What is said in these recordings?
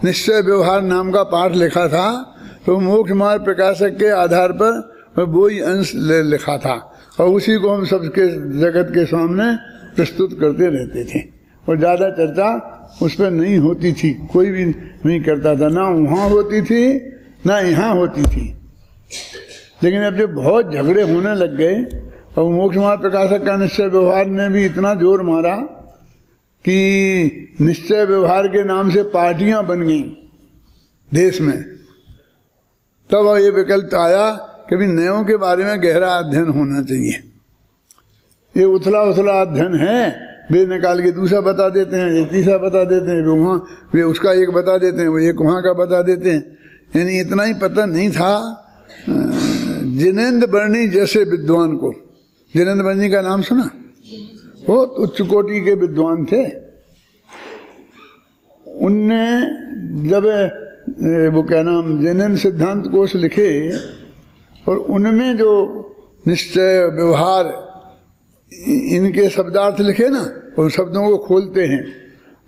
निश्चय व्यवहार नाम का पाठ लिखा था, तो मोक्ष मार्ग प्रकाशक के आधार पर वो ही अंश लिखा था और उसी को हम सबके जगत के सामने प्रस्तुत करते रहते थे और ज़्यादा चर्चा उस पर नहीं होती थी, कोई भी नहीं करता था, ना वहाँ होती थी ना यहाँ होती थी। लेकिन अब जब बहुत झगड़े होने लग गए और मोक्ष मार्ग प्रकाशक का निश्चय व्यवहार ने भी इतना जोर मारा कि निश्चय व्यवहार के नाम से पार्टियां बन गई देश में, तब ये विकल्प आया कि भी नयों के बारे में गहरा अध्ययन होना चाहिए। ये उथला उथला अध्ययन है, वे निकाल के दूसरा बता देते हैं, ये तीसरा बता देते हैं, वो वहाँ वे उसका एक बता देते हैं, वो एक वहाँ का बता देते हैं। यानी इतना ही पता नहीं था जिनेंद्र बर्णी जैसे विद्वान को। जिनेंद्र बर्णी का नाम सुना? बहुत उच्च कोटि के विद्वान थे। उनने जब वो क्या नाम जैन सिद्धांत कोश लिखे और उनमें जो निश्चय व्यवहार इनके शब्दार्थ लिखे ना, उन शब्दों को खोलते हैं,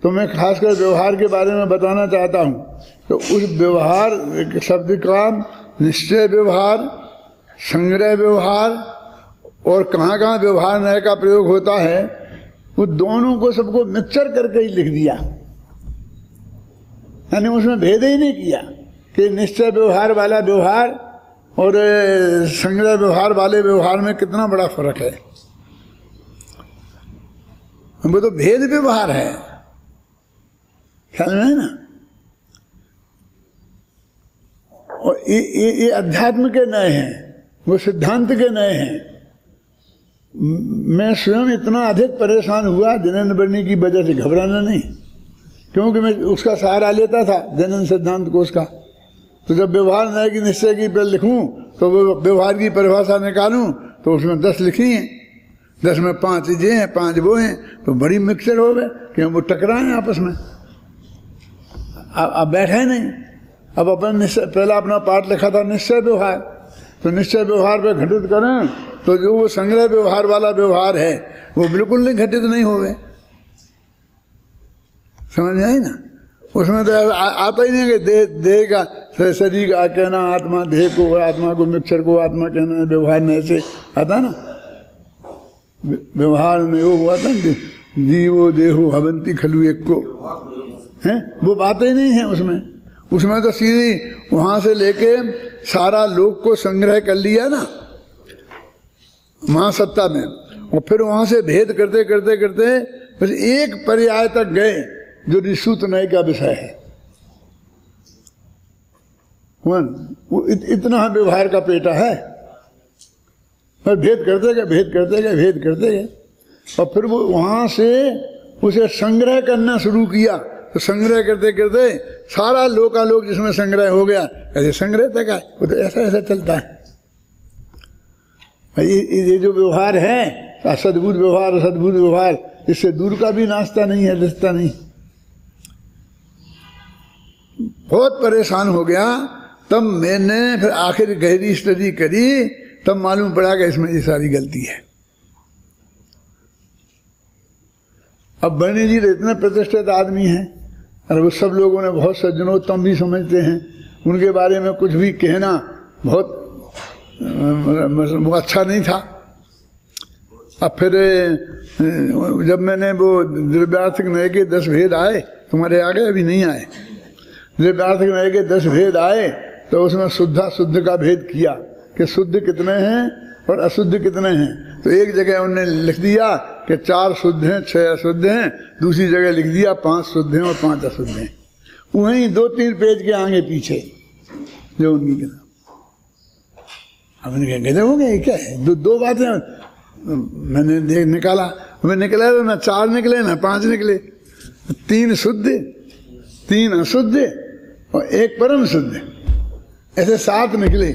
तो मैं खासकर व्यवहार के बारे में बताना चाहता हूँ। तो उस व्यवहार शब्द का निश्चय व्यवहार, संग्रह व्यवहार और कहाँ कहाँ व्यवहार नय का प्रयोग होता है, वो दोनों को सबको मिक्सचर करके ही लिख दिया। यानी उसमें भेद ही नहीं किया कि निश्चय व्यवहार वाला व्यवहार और संग्रह व्यवहार वाले व्यवहार में कितना बड़ा फर्क है। वो तो भेद व्यवहार है, ख्याल में है ना। और ये अध्यात्म के नए हैं, वो सिद्धांत के नए हैं। मैं स्वयं इतना अधिक परेशान हुआ जिनेंद्र बर्णी की वजह से, घबराना नहीं, क्योंकि मैं उसका सहारा लेता था जैन सिद्धांत को उसका। तो जब व्यवहार नय की निश्चय की पर लिखूं तो वो व्यवहार की परिभाषा निकालूं तो उसमें 10 लिखी हैं, 10 में 5 ये हैं 5 वो हैं, तो बड़ी मिक्सचर हो गए कि हम वो टकराएं आपस में। अब बैठे नहीं। अब अपन निश्चय पहला अपना पाठ लिखा था निश्चय व्यवहार, तो निश्चय व्यवहार पे घटित करें तो जो वो संग्रह व्यवहार वाला व्यवहार है वो बिल्कुल नहीं घटित नहीं हो गए। समझ में आई ना? उसमें तो आता ही नहीं कि देह का शरीर का कहना, आत्मा देह को, आत्मा को मिक्सर को आत्मा कहना, व्यवहार में ऐसे आता ना, व्यवहार में वो हुआ था जीवो देहो हवंती खलु एक को है, वो बात ही नहीं है उसमें। उसमें तो सीधी वहां से लेके सारा लोक को संग्रह कर लिया ना महासत्ता में, और फिर वहां से भेद करते करते करते बस एक पर्याय तक गए जो निसूत नय का विषय है। वो इतना व्यवहार का पेटा है, पर भेद करते गए भेद करते गए भेद करते गए, और फिर वो वहां से उसे संग्रह करना शुरू किया। तो संग्रह करते करते सारा लोकालोक जिसमें संग्रह हो गया, ऐसे संग्रह तक आए। वो तो ऐसा ऐसा चलता है। ये जो व्यवहार है सद्भुत व्यवहार, सद्भुत व्यवहार, इससे दूर का भी नाश्ता नहीं है, रिश्ता नहीं। बहुत परेशान हो गया। तब मैंने फिर आखिर गहरी स्टडी करी, तब मालूम पड़ा कि इसमें ये सारी गलती है। अब बर्णी जी इतने प्रतिष्ठित आदमी हैं और वो सब लोगों ने बहुत सज्जनोत्तम भी समझते हैं, उनके बारे में कुछ भी कहना बहुत अच्छा नहीं था। अब फिर जब मैंने वो द्रव्यार्थिक नय के 10 भेद आए, तुम्हारे आ गए? अभी नहीं आए। द्रव्यार्थिक नय के 10 भेद आए तो उसमें शुद्ध का भेद किया कि शुद्ध कितने हैं और अशुद्ध कितने हैं। तो एक जगह उन्होंने लिख दिया कि 4 शुद्ध हैं 6 अशुद्ध हैं, दूसरी जगह लिख दिया 5 शुद्ध हैं और 5 अशुद्ध हैं। वहीं 2-3 पेज के आगे पीछे जो उनकी किताब। अब गजब हो गया, क्या है? दो बातें मैंने निकाला, मैं निकला तो ना 4 निकले ना 5 निकले, 3 शुद्ध 3 अशुद्ध और 1 परम शुद्ध, ऐसे 7 निकले।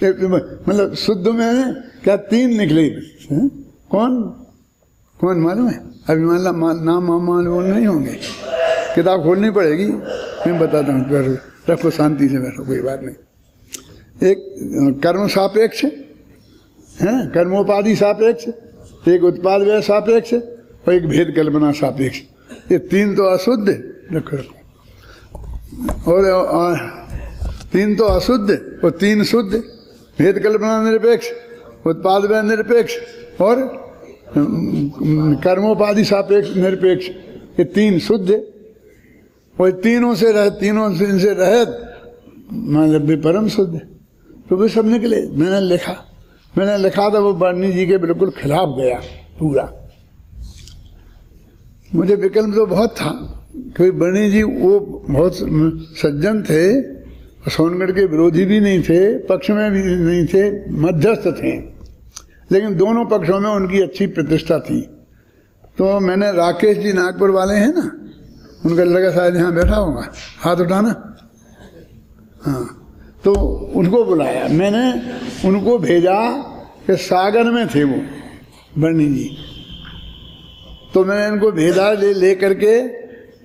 मतलब शुद्ध में क्या 3 निकले। कौन मालूम है? अभी नाम मालूम नहीं होंगे, किताब खोलनी पड़ेगी, मैं बताता हूँ। रखो शांति से बैठो, कोई बात नहीं। एक कर्म सापेक्ष है, कर्मोपाधि सापेक्ष, एक उत्पाद व्यय सापेक्ष और एक भेद कल्पना सापेक्ष। ये 3 तो अशुद्ध। रखो और 3 तो अशुद्ध और 3 शुद्ध। भेद कल्पना निरपेक्ष, उत्पाद व निरपेक्ष और कर्मोपाधि सापेक्ष निरपेक्ष, ये 3 शुद्ध। और तीनों से रहित मतलब भी परम शुद्ध। तो वे सब निकले। मैंने लिखा था वो बर्नी जी के बिल्कुल खिलाफ गया पूरा। मुझे विकल्प तो बहुत था, क्योंकि बर्नी जी वो बहुत सज्जन थे, सोनगढ़ के विरोधी भी नहीं थे, पक्ष में भी नहीं थे, मध्यस्थ थे, लेकिन दोनों पक्षों में उनकी अच्छी प्रतिष्ठा थी। तो मैंने राकेश जी नागपुर वाले हैं ना, उनका लड़का शायद यहाँ बैठा होगा, हाथ उठाना। हाँ, तो उनको बुलाया, मैंने उनको भेजा कि सागर में थे वो बर्नी जी। तो मैंने इनको भेजा ले करके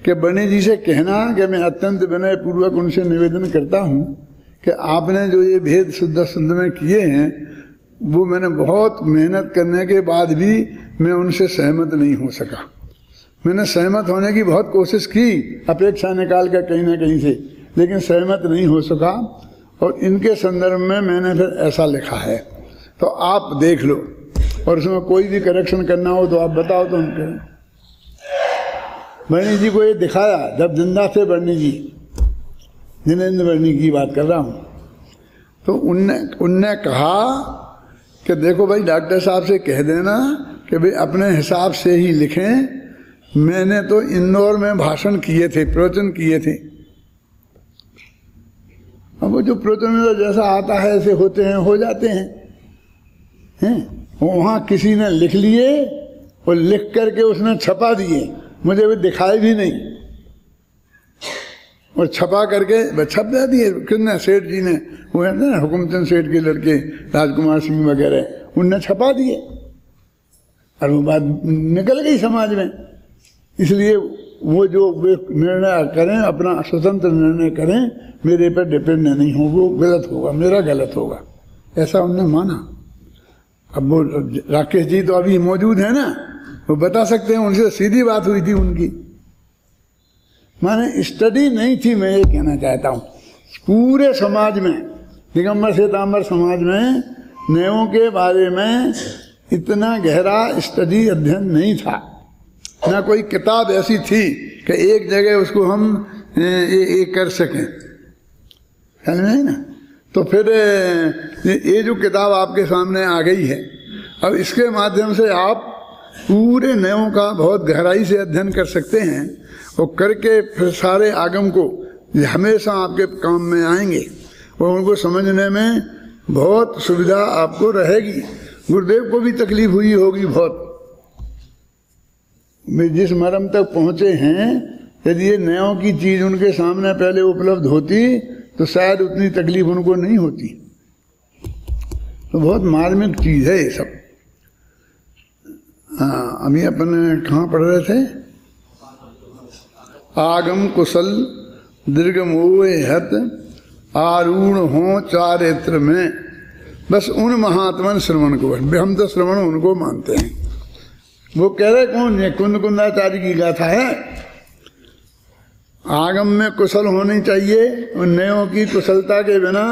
कि बर्नी जी से कहना कि मैं अत्यंत विनय पूर्वक उनसे निवेदन करता हूँ कि आपने जो ये भेद शुद्ध शुद्ध में किए हैं, वो मैंने बहुत मेहनत करने के बाद भी मैं उनसे सहमत नहीं हो सका। मैंने सहमत होने की बहुत कोशिश की, अपेक्षा निकाल कर कहीं ना कहीं से, लेकिन सहमत नहीं हो सका। और इनके संदर्भ में मैंने फिर ऐसा लिखा है, तो आप देख लो, और उसमें कोई भी करेक्शन करना हो तो आप बताओ तो हम करें। बर्नी जी को ये दिखाया जब जिंदा थे बर्नी जी, जिनेंद्र बर्नी की बात कर रहा हूँ। तो उनने कहा कि देखो भाई, डॉक्टर साहब से कह देना कि भाई अपने हिसाब से ही लिखें। मैंने तो इंदौर में भाषण किए थे, प्रवचन किए थे। अब वो जो प्रवचन में जैसा आता है ऐसे होते हैं, हो जाते हैं। वहाँ किसी ने लिख लिए और लिख करके उसने छपा दिए, मुझे भी दिखाए भी नहीं, और छपा करके छप दिए। किसने? सेठ जी ने, वो है ना हुकुमचंद सेठ के लड़के राजकुमार सिंह वगैरह, उनने छपा दिए और वो बात निकल गई समाज में। इसलिए वो जो निर्णय करें, अपना स्वतंत्र निर्णय करें, मेरे पर डिपेंड नहीं हो, वो गलत होगा, मेरा गलत होगा, ऐसा उन्होंने माना। अब वो राकेश जी तो अभी मौजूद है ना, वो बता सकते हैं, उनसे सीधी बात हुई थी उनकी। माने स्टडी नहीं थी, मैं ये कहना चाहता हूँ। पूरे समाज में, दिगंबर श्वेतांबर समाज में न्यायों के बारे में इतना गहरा स्टडी अध्ययन नहीं था, ना कोई किताब ऐसी थी कि एक जगह उसको हम ये कर सकें, समझ में ना। तो फिर ये जो किताब आपके सामने आ गई है, अब इसके माध्यम से आप पूरे न्यायों का बहुत गहराई से अध्ययन कर सकते हैं, और करके फिर सारे आगम को हमेशा आपके काम में आएंगे और उनको समझने में बहुत सुविधा आपको रहेगी। गुरुदेव को भी तकलीफ हुई होगी बहुत, जिस मरम तक पहुंचे हैं। यदि ये न्यायों की चीज उनके सामने पहले उपलब्ध होती तो शायद उतनी तकलीफ उनको नहीं होती। तो बहुत मार्मिक चीज है ये सब। हाँ, अभी अपन कहाँ पढ़ रहे थे? आगम कुशल दीर्घ मोहे हत आरूढ़ हो चारित्र में, बस उन महात्मन श्रवण को, हम तो श्रवण उनको मानते हैं। वो कह रहे कौन? ये कुंद कुंदाचार्य की गाथा है। आगम में कुशल होनी चाहिए, और न्यायों की कुशलता के बिना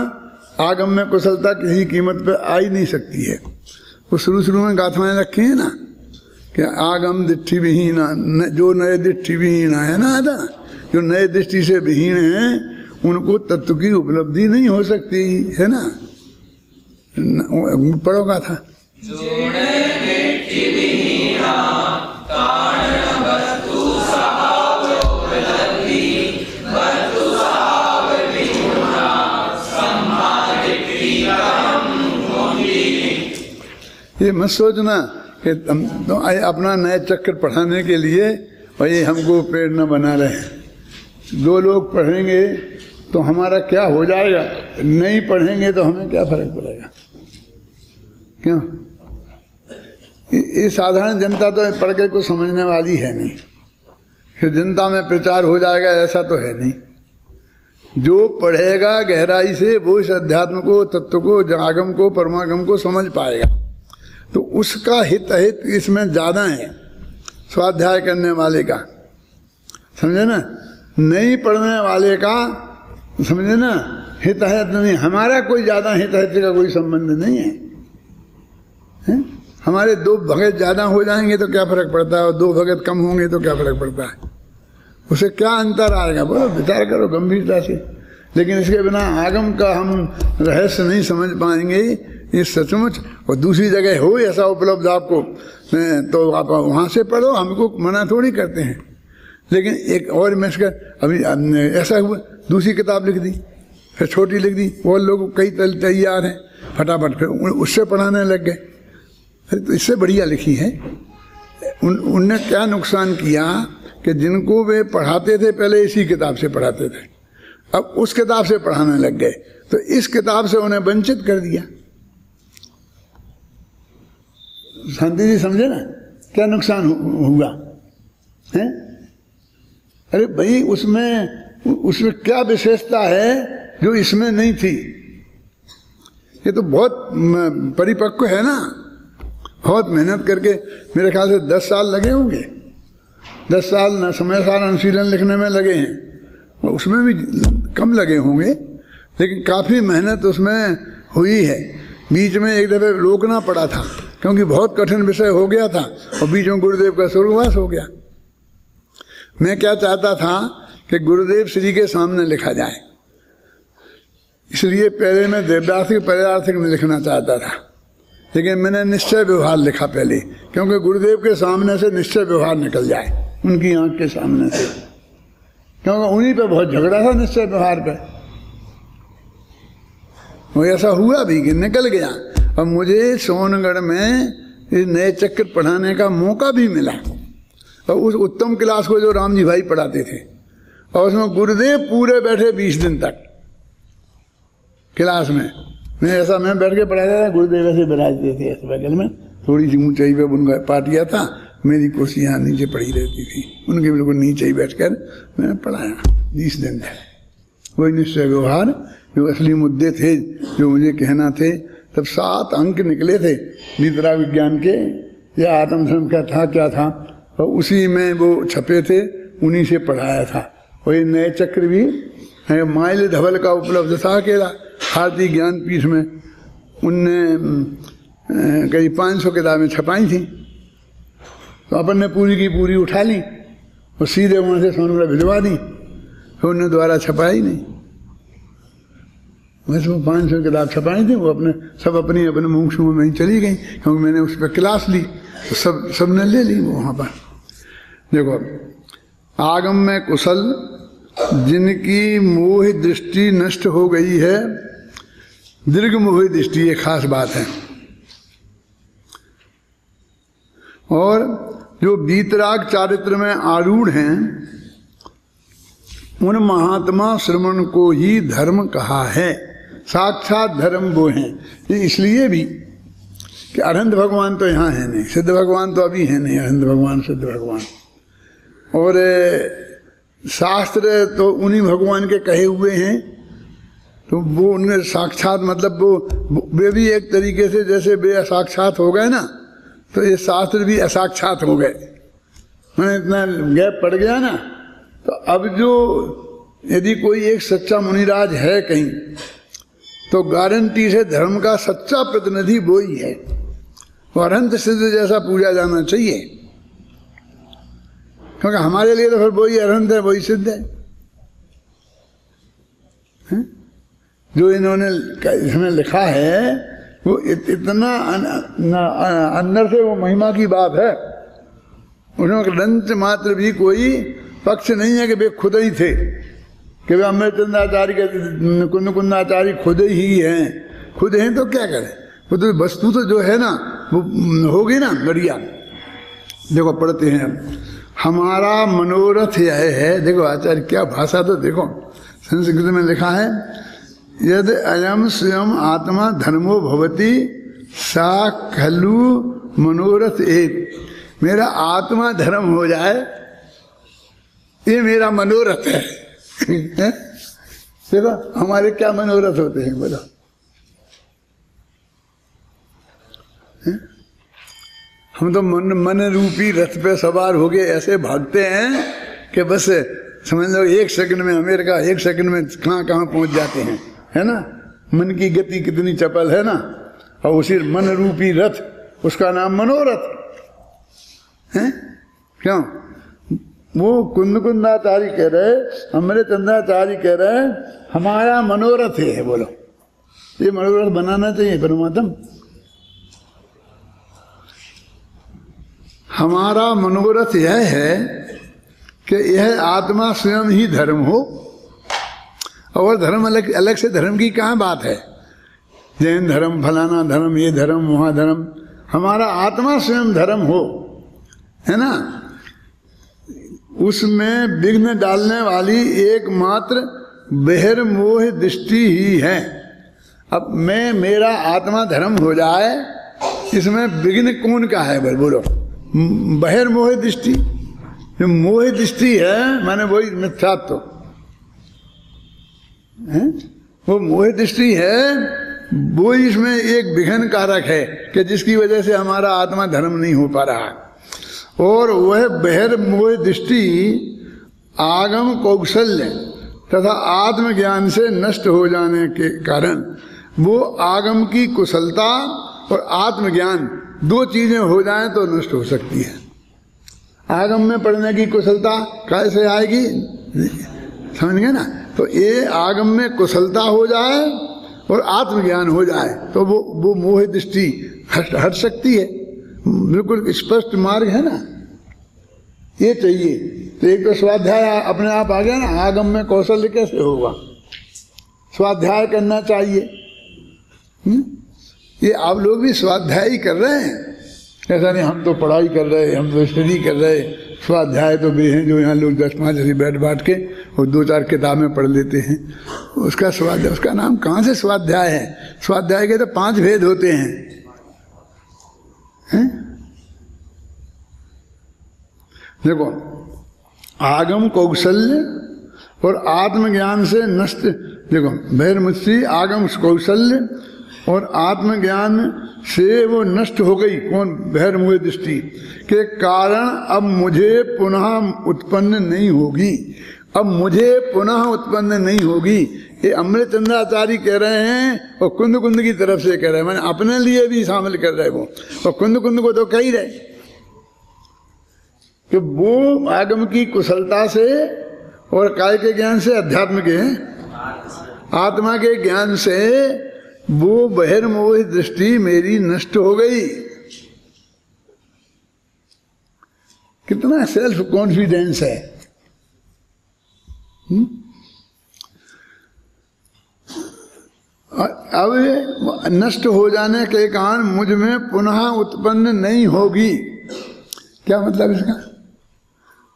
आगम में कुशलता किसी कीमत पे आ ही नहीं सकती है। वो शुरू में गाथाएं रखी है ना कि आगम दृष्टि विहीना, जो नए दृष्टि विहीना है ना, जो नए दृष्टि से विहीन है उनको तत्व की उपलब्धि नहीं हो सकती है ना। पढ़ो गाथा। ये मत सोचना कि तो अपना नए चक्र पढ़ाने के लिए भाई हमको प्रेरणा बना रहे हैं। 2 लोग पढ़ेंगे तो हमारा क्या हो जाएगा, नहीं पढ़ेंगे तो हमें क्या फर्क पड़ेगा? क्यों? ये साधारण जनता तो पढ़ के कुछ समझने वाली है नहीं, फिर जनता में प्रचार हो जाएगा ऐसा तो है नहीं। जो पढ़ेगा गहराई से वो इस अध्यात्म को, तत्व को, आगम को, परमागम को समझ पाएगा। तो उसका हित इसमें ज्यादा है स्वाध्याय करने वाले का, समझे ना। नहीं पढ़ने वाले का समझे ना हित है नहीं, हमारा कोई ज्यादा हित है का कोई संबंध नहीं है, है? हमारे 2 भगत ज्यादा हो जाएंगे तो क्या फर्क पड़ता है, और 2 भगत कम होंगे तो क्या फर्क पड़ता है, उसे क्या अंतर आएगा, बोलो विचार करो गंभीरता से। लेकिन इसके बिना आगम का हम रहस्य नहीं समझ पाएंगे ये सचमुच। और दूसरी जगह हो ऐसा उपलब्ध आपको तो आप वहां से पढ़ो, हमको मना थोड़ी करते हैं। लेकिन एक और मैं इसका अभी ऐसा हुआ, दूसरी किताब लिख दी, फिर छोटी लिख दी, वो लोग कई तैयार हैं फटाफट, फिर उससे पढ़ाने लग गए। फिर तो इससे बढ़िया लिखी है। उनने क्या नुकसान किया कि जिनको वे पढ़ाते थे पहले इसी किताब से पढ़ाते थे, अब उस किताब से पढ़ाने लग गए, तो इस किताब से उन्हें वंचित कर दिया। शांति जी समझे ना क्या नुकसान हुआ है? अरे भाई उसमें क्या विशेषता है जो इसमें नहीं थी? ये तो बहुत परिपक्व है ना, बहुत मेहनत करके मेरे ख्याल से 10 साल लगे होंगे, 10 साल न समय साल अनुशीलन लिखने में लगे हैं, उसमें भी कम लगे होंगे, लेकिन काफ़ी मेहनत उसमें हुई है। बीच में एक दफ़े रोकना पड़ा था क्योंकि बहुत कठिन विषय हो गया था, और बीच में गुरुदेव का स्वर्गवास हो गया। मैं क्या चाहता था कि गुरुदेव श्री के सामने लिखा जाए, इसलिए पहले मैं देवदार्थिक पर्यार्थिक में लिखना चाहता था, लेकिन मैंने निश्चय व्यवहार लिखा पहले, क्योंकि गुरुदेव के सामने से निश्चय व्यवहार निकल जाए, उनकी आंख के सामने से, क्योंकि उन्हीं पे बहुत झगड़ा था निश्चय व्यवहार पे। वो ऐसा हुआ भी कि निकल गया। और मुझे सोनगढ़ में नए चक्र पढ़ाने का मौका भी मिला, और उस उत्तम क्लास को जो राम जी भाई पढ़ाते थे, और उसमें गुरुदेव पूरे बैठे 20 दिन तक क्लास में। मैं बैठ के पढ़ाता था, गुरुदेव ऐसे बैठाते थे ऐसे बगल में, थोड़ी सी ऊंचाई पे उनका पाटिया था, मेरी कुर्सी यहाँ नीचे पड़ी रहती थी, उनके बिल्कुल नीचे ही बैठकर मैंने पढ़ाया 20 दिन तक। वही निश्चय व्यवहार जो असली मुद्दे थे, जो मुझे कहना थे, तब 7 अंक निकले थे निद्रा विज्ञान के, या आत्मधर्म का था क्या था, और उसी में वो छपे थे, उन्हीं से पढ़ाया था। वही नए चक्र भी माइल धवल का उपलब्ध था अकेला भारतीय ज्ञानपीठ में, उनने करीब 500 किताबें छपाई थी, तो अपन ने पूरी की पूरी उठा ली और सीधे वहाँ से सोनगढ़ भिजवा दी, फिर उन्होंने द्वारा छपाई नहीं। बस वो 500 किताब छपाई थी, वो अपने सब अपने मुंह में ही चली गई, क्योंकि मैंने उस पर क्लास ली, तो सब ने ले ली वो वहाँ पर। देखो, आगम में कुशल जिनकी मोह दृष्टि नष्ट हो गई है, दीर्घ मोह दृष्टि, ये खास बात है। और जो वीतराग चारित्र में आरूढ़ हैं, उन महात्मा श्रमण को ही धर्म कहा है, साक्षात धर्म वो हैं। ये इसलिए भी कि अरहंत भगवान तो यहाँ है नहीं, सिद्ध भगवान तो अभी है नहीं, अरहंत भगवान सिद्ध भगवान, और शास्त्र तो उन्हीं भगवान के कहे हुए हैं, तो वो उनके साक्षात मतलब वो वे भी एक तरीके से जैसे वे असाक्षात हो गए ना, तो ये शास्त्र भी असाक्षात हो गए। मैंने इतना गैप पड़ गया ना, तो अब जो यदि कोई एक सच्चा मुनिराज है कहीं, तो गारंटी से धर्म का सच्चा प्रतिनिधि वो ही है, और अरहंत सिद्ध जैसा पूजा जाना चाहिए, क्योंकि हमारे लिए तो फिर वही अरहंत है, वही सिद्ध है। जो इन्होंने इसमें लिखा है वो इतना अंदर से वो महिमा की बात है, उसमें रंच मात्र भी कोई पक्ष नहीं है कि वे खुद ही थे, कि वे अमृतचंद्राचार्य के कुंदाचार्य खुद ही हैं। खुद हैं तो क्या करें, वो तो वस्तु तो जो है ना वो होगी ना बढ़िया। देखो पढ़ते हैं, हमारा मनोरथ यह है, देखो आचार्य क्या भाषा, तो देखो संस्कृत में लिखा है, यद अयम स्वयं आत्मा धर्मो भवति सा खलु मनोरथ एक, मेरा आत्मा धर्म हो जाए ये मेरा मनोरथ है। देखो हमारे क्या मनोरथ होते हैं बोलो, हम तो मन रूपी रथ पे सवार हो गए ऐसे भागते हैं कि बस समझ लो 1 सेकंड में अमेरिका, 1 सेकंड में कहाँ कहाँ पहुंच जाते हैं, है ना। मन की गति कितनी चपल है ना। और उसी मन रूपी रथ, उसका नाम मनोरथ है। क्यों? वो कुंदकुंदाचार्य कह रहे, अमृतचंद्राचार्य कह रहे हमारा मनोरथ है। बोलो, ये मनोरथ बनाना चाहिए परमात्मा। हमारा मनोरथ यह है कि यह आत्मा स्वयं ही धर्म हो, और धर्म अलग अलग से धर्म की कहाँ बात है। जैन धर्म, फलाना धर्म, ये धर्म, वहाँ धर्म। हमारा आत्मा स्वयं धर्म हो, है ना। उसमें विघ्न डालने वाली एकमात्र बहिर्मोह दृष्टि ही है। अब मेरा आत्मा धर्म हो जाए, इसमें विघ्न कौन का है? बोलो, बहिर्मोह दृष्टि। जो मोह दृष्टि है माने वही मिथ्यात्व है, वो मोह दृष्टि है, वो इसमें एक विघ्न कारक है कि जिसकी वजह से हमारा आत्मा धर्म नहीं हो पा रहा। और वह बहिर्मोह दृष्टि आगम कौशल्य तथा आत्मज्ञान से नष्ट हो जाने के कारण वो आगम की कुशलता और आत्मज्ञान 2 चीजें हो जाएं तो नष्ट हो सकती है। आगम में पढ़ने की कुशलता कैसे आएगी? समझ गए ना। तो ये आगम में कुशलता हो जाए और आत्मज्ञान हो जाए तो वो मोह दृष्टि हट सकती है। बिल्कुल स्पष्ट मार्ग है ना, ये चाहिए। तो एक तो स्वाध्याय अपने आप आ गया ना। आगम में कौशल्य कैसे होगा? स्वाध्याय करना चाहिए। ये आप लोग भी स्वाध्याय ही कर रहे हैं, ऐसा नहीं हम तो पढ़ाई कर रहे, हम तो स्टडी कर रहे। स्वाध्याय तो भी हैं जो यहाँ लोग 10-5 ऐसे बैठ के और 2-4 किताबें पढ़ लेते हैं। उसका स्वाध्याय, उसका नाम कहाँ से स्वाध्याय है? स्वाध्याय के तो 5 भेद होते हैं, हैं? देखो, आगम कौशल्य और आत्मज्ञान से नष्ट। देखो, बहिर्मुखी आगम कौशल्य और आत्मज्ञान से वो नष्ट हो गई। कौन? बहिर्मुख दृष्टि के कारण अब मुझे पुनः उत्पन्न नहीं होगी। अब मुझे पुनः उत्पन्न नहीं होगी। ये अमृतचंद्राचार्य कह रहे हैं और कुंद कुंद की तरफ से कह रहे हैं, मैंने अपने लिए भी शामिल कर रहे वो। और कुंद कुंद को तो कह ही रहे कि वो आगम की कुशलता से और काय के ज्ञान से, अध्यात्म के आत्मा के ज्ञान से वो बहिर्मोह दृष्टि मेरी नष्ट हो गई। कितना सेल्फ कॉन्फिडेंस है। अब नष्ट हो जाने के कारण मुझ में पुनः उत्पन्न नहीं होगी। क्या मतलब इसका?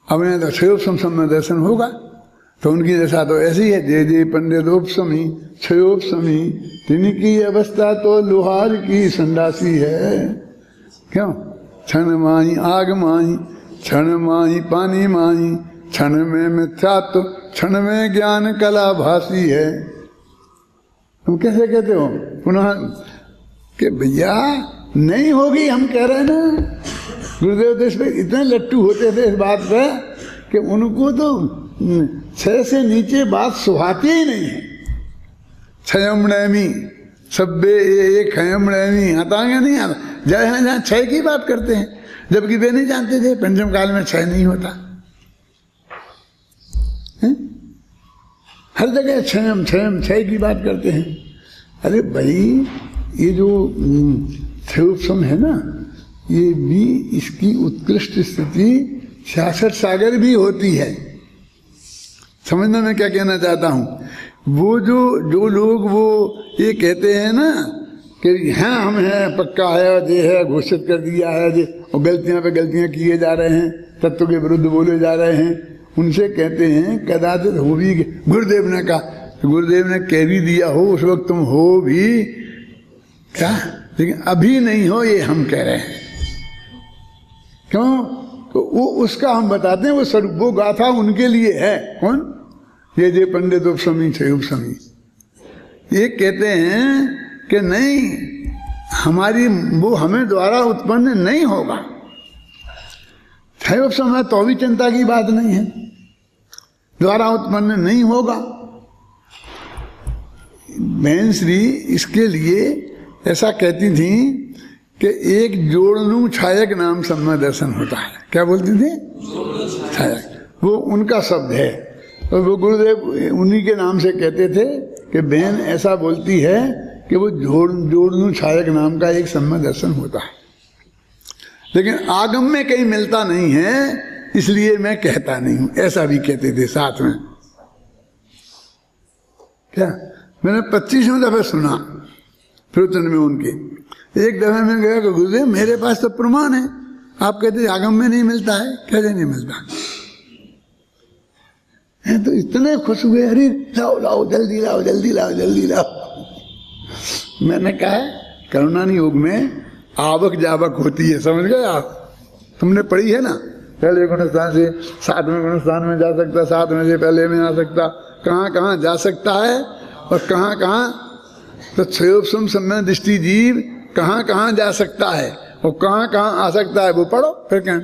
अब नहीं तो क्षयोपशम दर्शन होगा तो उनकी दशा तो ऐसी है। जय जय पंडितोपशमी क्षयोपशमी, तिनकी अवस्था तो लोहार की संडासी है। क्यों? क्षण माही आग माही, क्षण माही पानी माही, क्षण में मिथ्यात्व, क्षण में ज्ञान कला भासी है। तुम कैसे कहते हो पुनः कि भैया नहीं होगी? हम कह रहे हैं ना, गुरुदेव देश में इतने लट्टू होते थे इस बात पर कि उनको तो 6 से नीचे बात सुहाती ही नहीं है। क्षयम नैमी सब्बे एक खयम नैमी आता है नहीं आता। जय है जहाँ 6 की बात करते हैं, जबकि वे नहीं जानते थे पंचम काल में 6 नहीं होता है? हर जगह क्षयम क्षयम 6 की बात करते हैं। अरे भाई, ये जो क्षयोपशम है ना, ये भी इसकी उत्कृष्ट स्थिति 66 सागर भी होती है। समझना मैं क्या कहना चाहता हूँ? वो जो लोग वो ये कहते हैं ना कि हाँ हम हैं, पक्का है, ये है, घोषित कर दिया है, और गलतियां पे गलतियां किए जा रहे हैं, तत्व के विरुद्ध बोले जा रहे हैं, उनसे कहते हैं कदाचित हो भी। गुरुदेव ने कहा, गुरुदेव ने कह भी दिया हो उस वक्त तुम हो भी क्या, लेकिन अभी नहीं हो, ये हम कह रहे हैं। क्यों? तो वो उसका हम बताते हैं, वो स्वरूप वो गाथा उनके लिए है। कौन? ये जे पंडित उपसमी छे उपसमी ये कहते हैं कि नहीं, हमारी वो हमें द्वारा उत्पन्न नहीं होगा। छह उपसम है तो भी चिंता की बात नहीं है। द्वारा उत्पन्न नहीं होगा। बहन श्री इसके लिए ऐसा कहती थी कि एक जोड़नू छायक नाम सम्मा दर्शन होता है। क्या बोलती थी? छायक, वो उनका शब्द है और वो गुरुदेव उन्हीं के नाम से कहते थे कि बहन ऐसा बोलती है कि वो जोड़नू छायक नाम का एक सम्मा दर्शन होता है, लेकिन आगम में कहीं मिलता नहीं है, इसलिए मैं कहता नहीं हूं। ऐसा भी कहते थे साथ में। क्या मैंने 25वें दफे सुना प्रवचन में उनके। एक दफे में गया कि गुरुदेव मेरे पास तो प्रमाण है, आप कहते आगम में नहीं मिलता है। कैसे नहीं मिलता है? तो इतने खुश हुए, अरे लाओ लाओ जल्दी लाओ जल्दी लाओ जल्दी लाओ। मैंने कहा करुणानी योग में आवक जावक होती है, समझ गए आप? तुमने पढ़ी है ना, पहले गुणस्थान से 7वें गुणस्थान में जा सकता, 7वें से पहले में आ सकता, कहाँ कहाँ जा सकता है और कहाँ कहाँ। तो क्षयोपम सम्य दृष्टि जीव कहाँ कहाँ जा सकता है और कहाँ कहाँ आ सकता है, वो पढ़ो फिर क्या।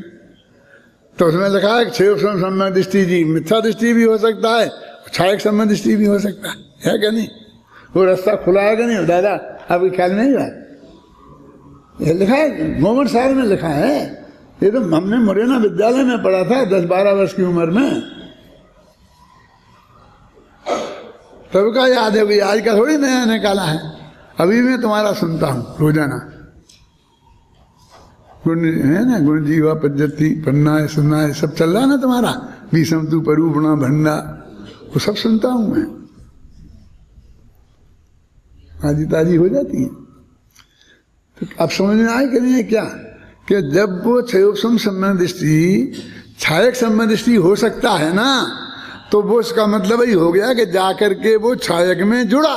तो उसमें लिखा है क्षयोपम सम्य दृष्टि जीव, मिथ्या दृष्टि भी हो सकता है, छायक सम्य दृष्टि भी हो सकता है क्या नहीं? वो रास्ता खुला है कि नहीं दादा? आपके ख्याल नहीं हुआ? ये लिखा है गोमट सार में लिखा है। ये तो हमने मुरैना विद्यालय में पढ़ा था 10-12 वर्ष की उम्र में, तब का याद है। आज का थोड़ी नया निकाला है, अभी मैं तुम्हारा सुनता हूँ रोजाना। गुण है ना, गुण जीवा पद्धति पन्ना है सुनना है, सब चल रहा है ना तुम्हारा। विषम तू परूपणा भंडा, वो सब सुनता हूँ मैं। आदि ताजी हो जाती है। तो अब समझ में आए कि नहीं है क्या कि जब वो क्षयोपम सम्य दृष्टि छायक सम्य दृष्टि हो सकता है ना, तो वो उसका मतलब ही हो गया कि जाकर के वो छायक में जुड़ा,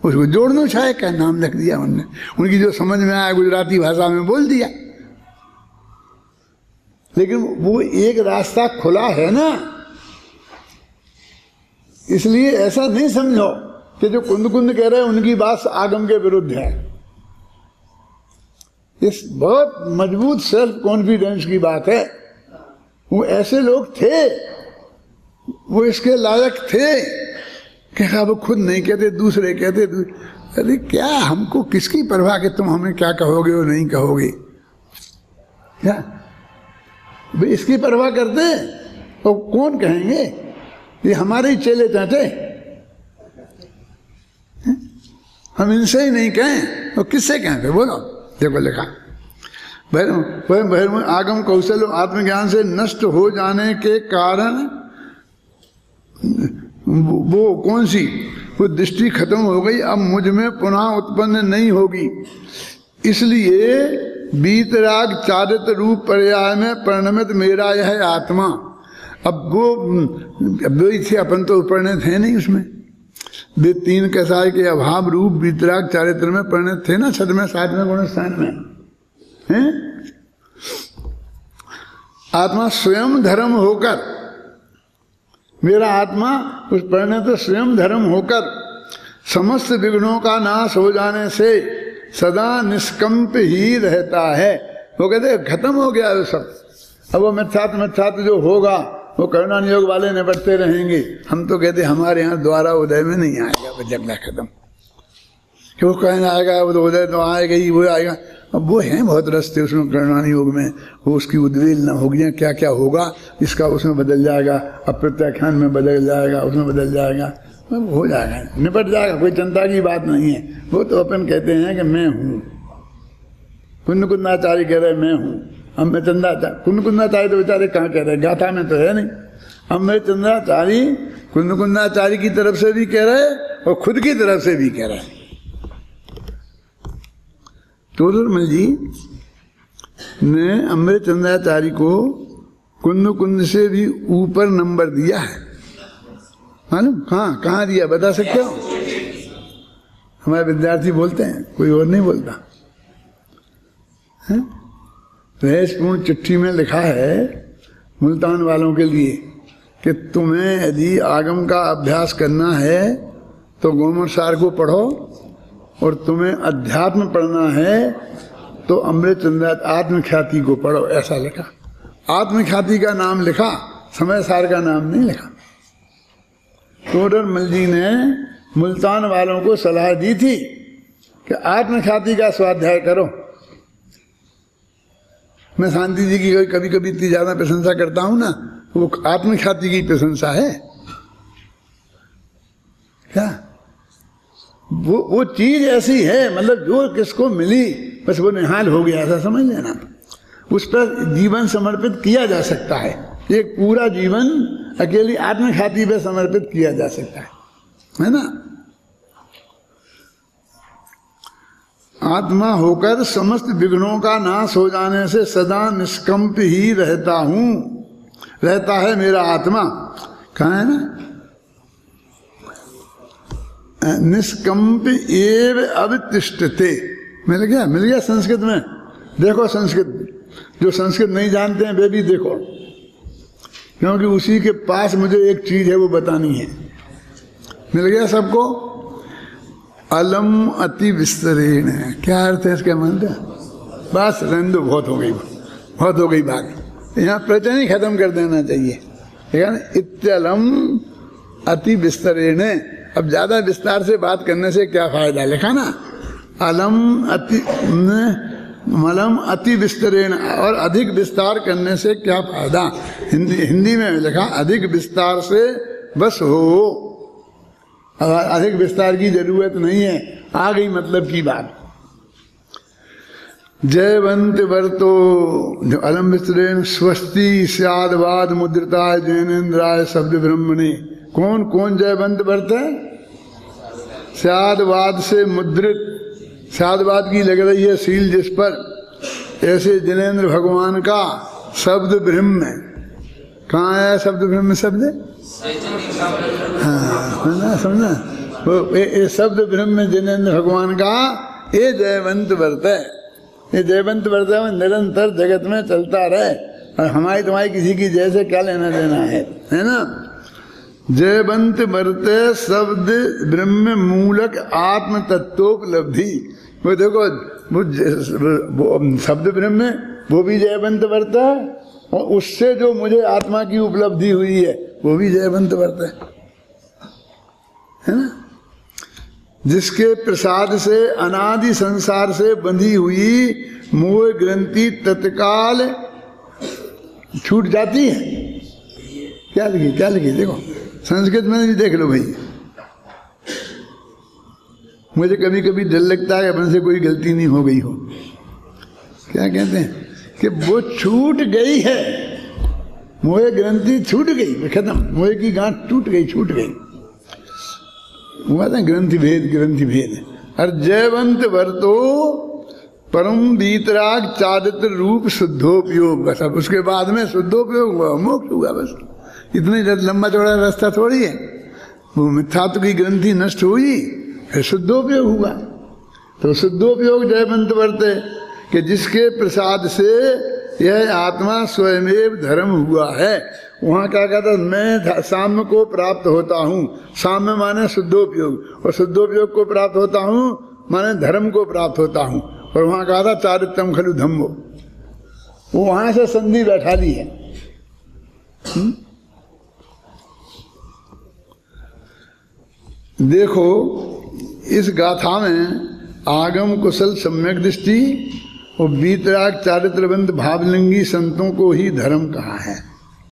उसको जोड़नो छायक का नाम रख दिया उनने। उनकी जो समझ में आया गुजराती भाषा में बोल दिया, लेकिन वो एक रास्ता खुला है ना। इसलिए ऐसा नहीं समझो कि जो कुंद कुंद कह रहे हैं उनकी बात आगम के विरुद्ध है। इस बहुत मजबूत सेल्फ कॉन्फिडेंस की बात है। वो ऐसे लोग थे, वो इसके लायक थे कि वो खुद नहीं कहते, दूसरे कहते। अरे क्या हमको किसकी परवाह कि तुम हमें क्या कहोगे और नहीं कहोगे? क्या भाई इसकी परवाह करते तो कौन कहेंगे? ये हमारे ही चेले चाहते, हम इनसे ही नहीं कहें तो किससे कहें? बोलो, देखो लिखा आगम कौशल आत्मज्ञान से नष्ट हो जाने के कारण वो कौन सी वो दृष्टि खत्म हो गई, अब मुझ में पुनः उत्पन्न नहीं होगी। इसलिए बीतराग चारित्र रूप पर्याय में परिणमित मेरा यह आत्मा। अब वो ही थे, अपन तो परिणत है नहीं उसमें। वे 3 कसाय के अभाव रूप बीतराग चारित्र में परिणत थे ना, 6वें 7वें गुणस्थान में हैं। आत्मा स्वयं धर्म होकर, मेरा आत्मा उस परिणत स्वयं धर्म होकर समस्त विघ्नों का नाश हो जाने से सदा निष्कंप ही रहता है। वो कहते खत्म हो गया वो सब। अब वो मिथ्यात्व जो होगा वो करुणा योग वाले निपटते रहेंगे। हम तो कहते हमारे यहाँ द्वारा उदय में नहीं आएगा, वो जगना खत्म। क्यों कहना आएगा वो तो उदय तो आएगा ही, वो आएगा। अब वो हैं बहुत रास्ते उसमें करुणा योग में, वो उसकी उद्वेल न होगी, क्या क्या होगा इसका उसमें बदल जाएगा, अब प्रत्याख्यान में बदल जाएगा, उसमें बदल जाएगा, हो जाएगा, निपट जाएगा, कोई चिंता की बात नहीं है। वो तो अपन कहते हैं कि मैं हूँ। कुंद कुंदाचार्य कह रहे मैं हूँ, अब मैं चंद्राचार्य। कुंद कुंदाचार्य तो बेचारे कहाँ कह रहे, गाथा में तो है नहीं। अब मैं चंद्राचार्य कुंद कुंदाचार्य की तरफ से भी कह रहे और खुद की तरफ से भी कह रहे। तोदरमल जी ने अमृत चंद्राचार्य को कुंद कुंद से भी ऊपर नंबर दिया है। मालूम कहाँ दिया बता सकते हो? हमारे विद्यार्थी बोलते हैं, कोई और नहीं बोलता है। रहस्यपूर्ण चिट्ठी में लिखा है मुल्तान वालों के लिए कि तुम्हें यदि आगम का अभ्यास करना है तो गोमर सार को पढ़ो, और तुम्हें अध्यात्म पढ़ना है तो अमृत चंद्र आत्मख्याति को पढ़ो। ऐसा लिखा, आत्मख्याति का नाम लिखा समय सार का नाम नहीं लिखा। तोडरमल जी ने मुल्तान वालों को सलाह दी थी कि आत्मख्याति का स्वाध्याय करो। मैं शांति जी की कभी कभी इतनी ज्यादा प्रशंसा करता हूं ना, वो आत्मख्याति की प्रशंसा है क्या? वो चीज ऐसी है, मतलब जो किसको मिली बस वो निहाल हो गया, ऐसा समझ लेना। उस पर जीवन समर्पित किया जा सकता है, एक पूरा जीवन अकेली आत्मख्याति पे समर्पित किया जा सकता है ना। आत्मा होकर समस्त विघ्नों का नाश हो जाने से सदा निष्कंप ही रहता है मेरा आत्मा। कहाँ है ना, निष्कंप एव अवतिष्ठते। मिल गया संस्कृत में। देखो संस्कृत, जो संस्कृत नहीं जानते हैं वे भी देखो, क्योंकि उसी के पास मुझे एक चीज है वो बतानी है। मिल गया सबको। अलम अति विस्तरेण, क्या अर्थ है इसका? मानते बस रंदो, बहुत हो गई बात। यहाँ प्रवचन ही खत्म कर देना चाहिए, ठीक है ना। इत्यलम अति विस्तरेण, अब ज्यादा विस्तार से बात करने से क्या फायदा, लिखा ना। अलम अति मलम अति विस्तरेण, और अधिक विस्तार करने से क्या फायदा। हिंदी में लिखा अधिक विस्तार से बस हो, अधिक विस्तार की जरूरत नहीं है, आ गई मतलब की बात। जयवंत वर्तो जो अलम विस्तरेण स्वस्ति स्यादवाद मुद्रिताय जैनेन्द्राय शब्द ब्रह्मणे। कौन कौन जयवंत वर्त है? स्यादवाद से मुद्रित, स्यादवाद की लग रही है सील जिस पर, ऐसे जिनेन्द्र भगवान का शब्द ब्रह्म। कहाँ है शब्द ब्रह्म शब्द? हाँ समझना, वो ये शब्द ब्रह्म जिनेन्द्र भगवान का ये जयवंत व्रत है। ये जयवंत व्रत है, निरंतर जगत में चलता रहे, और हमारी तुम्हारी किसी की जय से क्या लेना देना है ना। जयवंत व्रत शब्द ब्रह्म मूलक आत्म तत्वोपलब्धि। वो देखो वो शब्द ब्रह्म वो भी जयवंत व्रत है, और उससे जो मुझे आत्मा की उपलब्धि हुई है वो भी जयवंत व्रत है ना। जिसके प्रसाद से अनादि संसार से बंधी हुई मोह ग्रंथि तत्काल छूट जाती है। क्या लिखी देखो संस्कृत में भी देख लो भाई। मुझे कभी कभी डर लगता है अपन से कोई गलती नहीं हो गई हो। क्या कहते हैं कि वो छूट गई है, मोह ग्रंथि छूट गई, खत्म, मोह की गांठ छूट गई। कहते हैं ग्रंथि भेद। और जयवंत वर्तो परम वीतराग चारित्र रूप शुद्धोपयोग, बस अब उसके बाद में शुद्धोपयोग हुआ, मोक्ष हुआ। बस इतनी लंबा चौड़ा रास्ता थोड़ी है। वो मिथ्यात्व की ग्रंथि नष्ट हुई, फिर शुद्धोपयोग हुआ। तो शुद्धोपयोग जयवंत वर्ते कि जिसके प्रसाद से यह आत्मा स्वयमेव धर्म हुआ है। वहां क्या कहता, मैं साम्य को प्राप्त होता हूँ। साम्य माने शुद्धोपयोग, और शुद्धोपयोग को प्राप्त होता हूँ माने धर्म को प्राप्त होता हूँ। और वहां कहा था चारित्रम खलु धम्मो, वो वहां से संधि बैठा ली है। देखो इस गाथा में आगम कुशल सम्यक दृष्टि और वीतराग चारित्रबंध भावलिंगी संतों को ही धर्म कहा है।